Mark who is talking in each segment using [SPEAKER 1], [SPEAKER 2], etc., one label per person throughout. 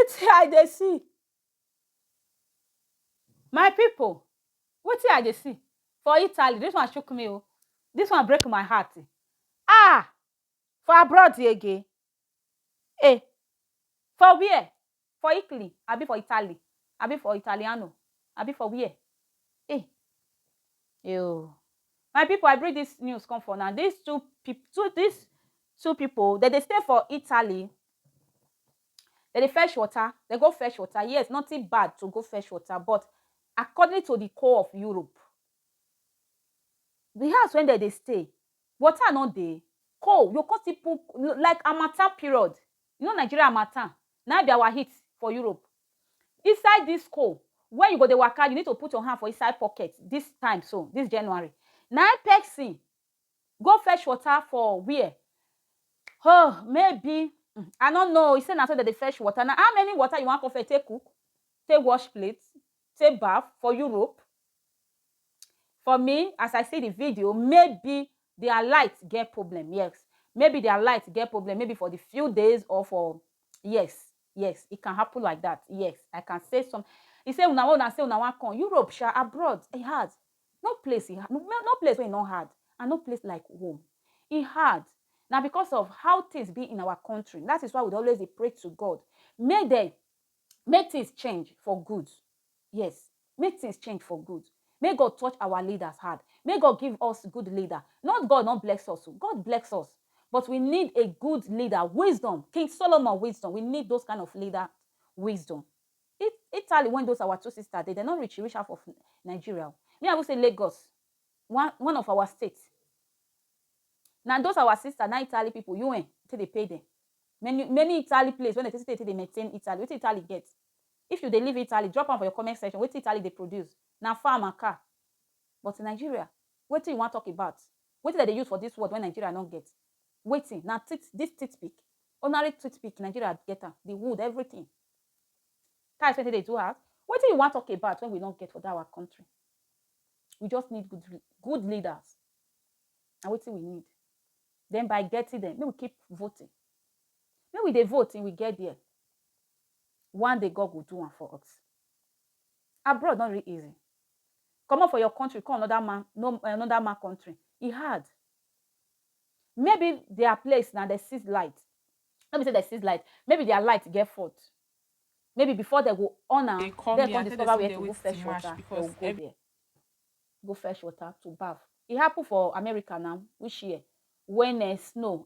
[SPEAKER 1] wetin I dey see? My people, wetin I dey see for Italy? This one shook me o. This one break my heart. Ah, for abroad again. Eh, for where? For Italy, abi for Italy, abi for Italiano, abi for where? Eh, yo. My people, I bring this news come for now. These two people, they stay for Italy. They fetch water. They go fetch water. Yes, nothing bad to go fetch water, but according to the core of Europe, the house when they stay, water not dey. Cold, you cause people like harmattan period. You know Nigeria harmattan. Now be our heat for Europe. Inside this cold, when you go the waka, you need to put your hand for inside pocket. This time, so this January. Now person go fetch water for where? Oh, maybe I don't know. He said now so that they fetch water. Now, how many water you want to take cook, take wash plates, take bath for Europe? For me, as I see the video, maybe their light get problem. Yes, maybe their light get problem. Maybe for the few days or for yes, it can happen like that. Yes, I can say some. He said una say una wan come Europe, sha abroad. It hard. No place no place where it not hard, and no place like home. It hard. Now because of how things be in our country, that is why we always pray to God. Make things change for good. Yes, make things change for good. May God touch our leaders hard. May God give us good leader. Not God not bless us. God bless us. But we need a good leader. Wisdom. King Solomon wisdom. We need those kind of leader wisdom. Italy, when those our two sisters, they're not rich half of Nigeria. Me, I would say Lagos. One of our states. Now those our sisters, now Italy people, UN, till they pay them. Many Italy places, when they maintain Italy, what Italy gets? If you they leave Italy, drop on for your comment section. What Italy they produce? Now farm and car. But in Nigeria, what do you want to talk about? What did they use for this word when Nigeria don't get? Waiting. Now this toothpick. Ordinary toothpick, Nigeria get them. The wood, everything. That's what they do have. What do you want to talk about when we don't get for that our country? We just need good leaders. And what do we need? Then by getting them, we keep voting. Maybe they vote and we get there. One day God will do one for us. Abroad not really easy. Come on for your country, call another man country. It hard. Maybe their place now they see light. Let me say they see light. Maybe their light get fault. Maybe before they go on and they can discover where to go fetch water. They will go there. Go fetch water to bath. It happened for America now, which year? When snow,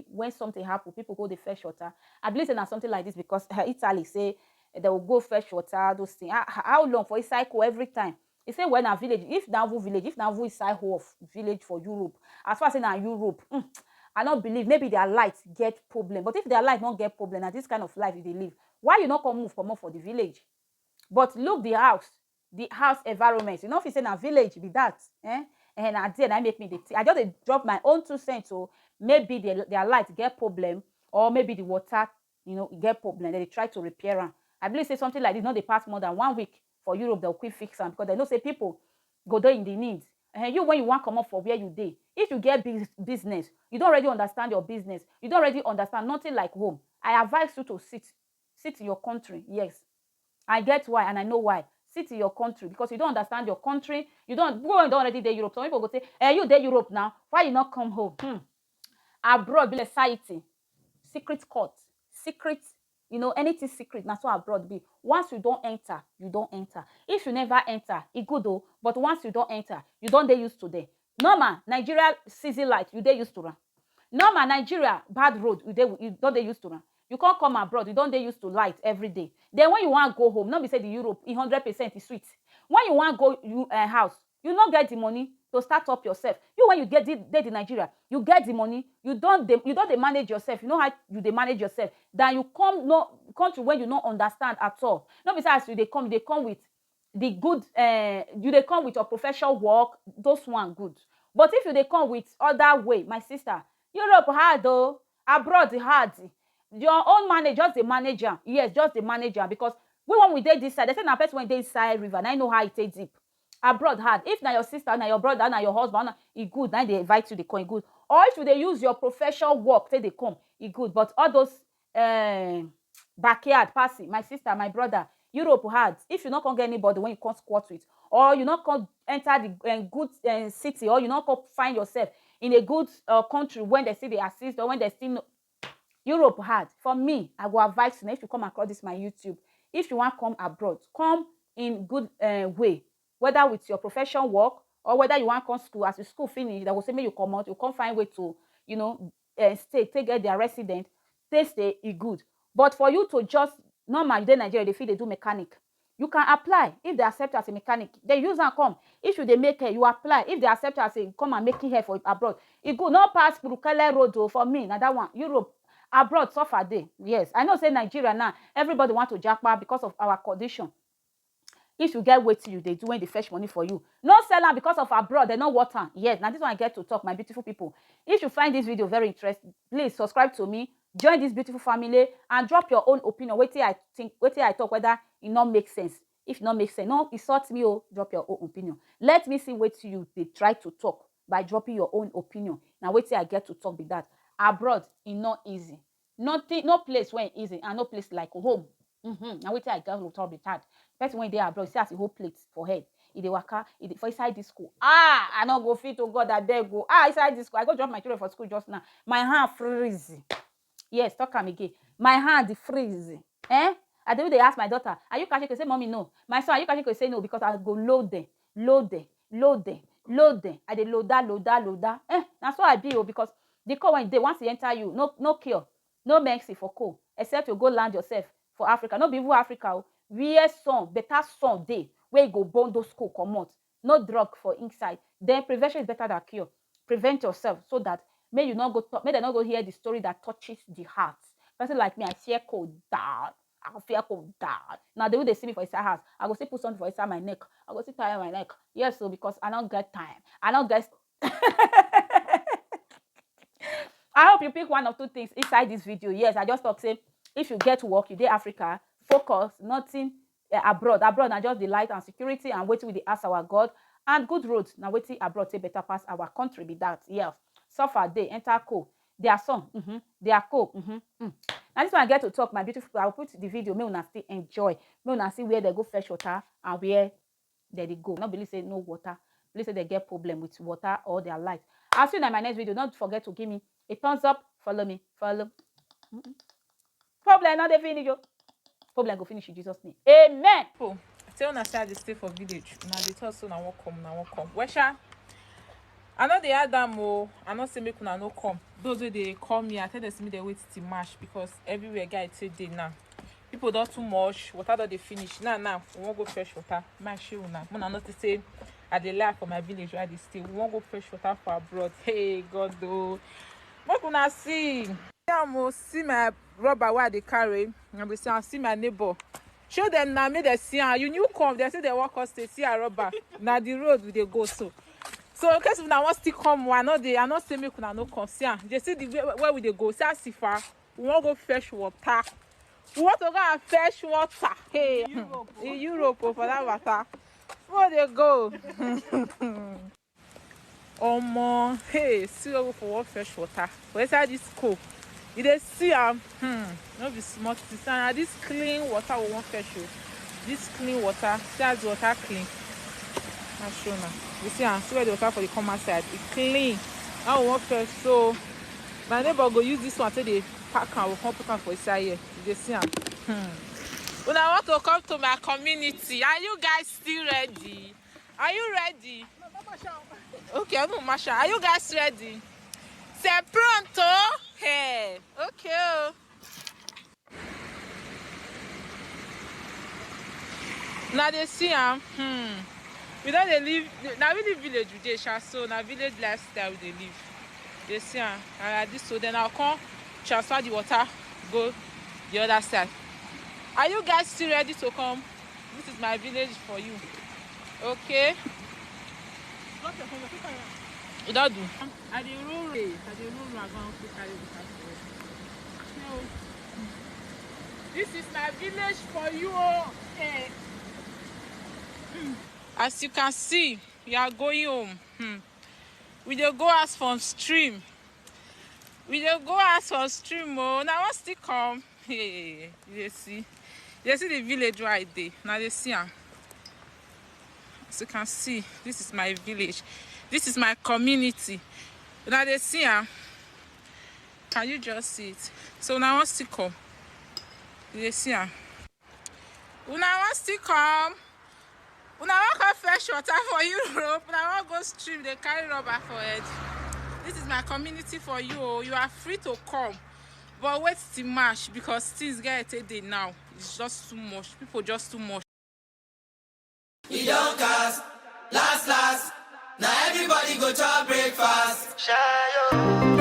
[SPEAKER 1] when something happen, people go the fetch water. I believe it's something like this because Italy say they will go fetch water, those things. How long for a cycle every time? He say when a village, if now is side of village for Europe, as far as in Europe, I don't believe maybe their light get problem. But if their light don't get problem, and this kind of life they live, why you not come move for the village? But look the house environment. You know if you say a village be that, and I did, I make me I just drop my own 2 cents. So maybe their light get problem, or maybe the water, get problem. They try to repair them. I believe say something like this, not they pass more than 1 week for Europe, they'll quick fix them because they know say people go there in the needs. And you when you want come up for where you day, if you get business, you don't already understand your business. You don't already understand nothing like home. I advise you to sit in your country. Yes, I get why and I know why. Sit in your country because you don't understand your country. You don't already there Europe. Some people go say, you there Europe now. Why you not come home? Abroad be like society, secret court, secret. Anything secret. That's what abroad be. Once you don't enter, you don't enter. If you never enter, it good though. But once you don't enter, you don't they used to there. Normal Nigeria season light, you they used to run. Normal Nigeria bad road, you don't they used to run. You can't come abroad. You don't they used to light every day. Then when you want to go home, not be say the Europe, 100% is sweet. When you want to go house, you not get the money to start up yourself. You when you get in Nigeria, you get the money. You don't they manage yourself. You know how they manage yourself. Then you come no country when you don't understand at all. Not besides they come with the good. They come with your professional work. Those one good. But if they come with other way, my sister, Europe hard though. Abroad hard. Your own manager, just the manager. Yes, just the manager. Because when we did this side, they say now person when they inside river, and I know how it takes deep. Abroad hard. If now your sister, now your brother, now your husband, it good. Now they invite you, they come, it good. Or if they use your professional work, say they come, it good. But all those backyard passing. My sister, my brother, Europe hard. If you not come get anybody when you come squat with, or you not come enter the good city, or you not come find yourself in a good country when they see they assist, or when they still know, Europe hard. For me, I will advise you, if you come across this my YouTube, if you want to come abroad, come in good way, whether with your profession work, or whether you want to come school. As your school finish, they will say, make you come out, you come find way to, stay, take get their resident, stay good. But for you to just, normal, you in Nigeria, they feel they do mechanic. You can apply. If they accept you as a mechanic, they use and come. If they make hair, you apply. If they accept you as a come and making hair for abroad, it could not pass through Kele Road for me. Now that one, Europe, abroad, suffer day. Yes, I know say Nigeria now, everybody want to jackpot because of our condition. If you get wetin you, they do when they fetch money for you. No sell am because of abroad, they no water. Yes, now this one I get to talk, my beautiful people. If you find this video very interesting, please subscribe to me, join this beautiful family, and drop your own opinion. Wait till I think, wait till I talk, whether it not make sense. If not make sense, no, insult me, oh, drop your own opinion. Let me see what you they try to talk by dropping your own opinion. Now wait till I get to talk with that. Abroad, it not easy. Nothing, no place where easy, and no place like home. Now wait till I get to talk with that. Person when they abroad, see as a whole plate for head. If they waka, if for inside this school. I not go fit to God that they go. Inside this school. I go drop my children for school just now. My hand freeze. Yes, talk am again. My hand freeze. I do they ask my daughter, are you catching? Say, mommy, no. My son, are you catching? Say no, because I go load them, load them, load them, load them. I dey load that, load that, load that. That's what I do, because the call when they once they enter you, no cure, no mercy for call, except you go land yourself for Africa. No be even Africa. Where some better son day where you go burn those school come out. No drug for inside. Then prevention is better than cure. Prevent yourself so that may you not go may they not go hear the story that touches the heart. Person like me, I fear cold down. I fear cold down. Now they will they see me for inside house. I go see put something for inside my neck. I go see tie my neck. Yes, so because I don't get time. I don't get I hope you pick one or two things inside this video. Yes, I just talk say if you get work, you dey Africa, focus, nothing abroad. Abroad na just the light and security and waiting with the ask our God and good roads. Now waiting abroad say better pass our country be that. Yes. Suffer day, enter co. Their son, their co. Now this one I get to talk, my beautiful people. I will put the video. May una still enjoy. May una see where they go fetch water and where they go. Not believe say no water. Believe say they get problem with water or their light. I'll see you in my next video. Don't forget to give me a thumbs up. Follow me. Follow. Problem not the finish. Problem go finish in Jesus' name. Amen.
[SPEAKER 2] People, tell una say I dey stay for village. Now they tell so na won't come. Wesha, I know they had them. Oh, I know say make una no come. Those way they call me, I tell them me they wait till March because everywhere guy say day now. People don't too much. Water don't they finish. Now we won't go fresh water. My shoe now. When I not to say I dey lie for my village where they stay. We won't go fresh water for abroad. Hey God though. What can I see? I see my rubber where they carry. I see my neighbor. Show them now, make them see. You new come, they say they walk us to see a rubber. Now the road we they go so. So in case una want still come, I not say make una no come. See, they see the where we they go. See far. We want go fetch water. We want to go and fetch water. Hey, in Europe for that water. Where they go? Hey, see over for what fresh water. For inside this cool. You dey see no be small thing. And this clean water we want fetch you. This clean water, see as the water clean. I'll show now. You see where the water for the common side. It clean. Now we want fetch. So my neighbor go use this one till they pack and we come put am for inside here. You dey see When I want to come to my community, are you guys still ready? Are you ready? Okay, I'm Masha. Are you guys ready? C'est pronto? Hey, okay. Now they see we don't they live. Now we live village with they so now village lifestyle they live. They see like this, so then I'll come transfer the water, go the other side. Are you guys still ready to come? This is my village for you. Okay. You don't do. I the roll I going to carry the passport. No. This is my village for you. Hey. As you can see, we are going home. We dey go as from stream. We dey go as from stream. Oh, now what's still come? Hey, you see the village right there. Now they see am. As you can see, this is my village. This is my community. Now they see am. Can you just see it? So now wants to come. You see am. Una wants to come. Una want come fetch water for Europe. Una want go stream. They carry rubber for head. This is my community for you. Oh. You are free to come. But wait till March because things get a day now. It's just too much. People just too much.
[SPEAKER 3] You don't cast, last. Now everybody go to breakfast. Shayo.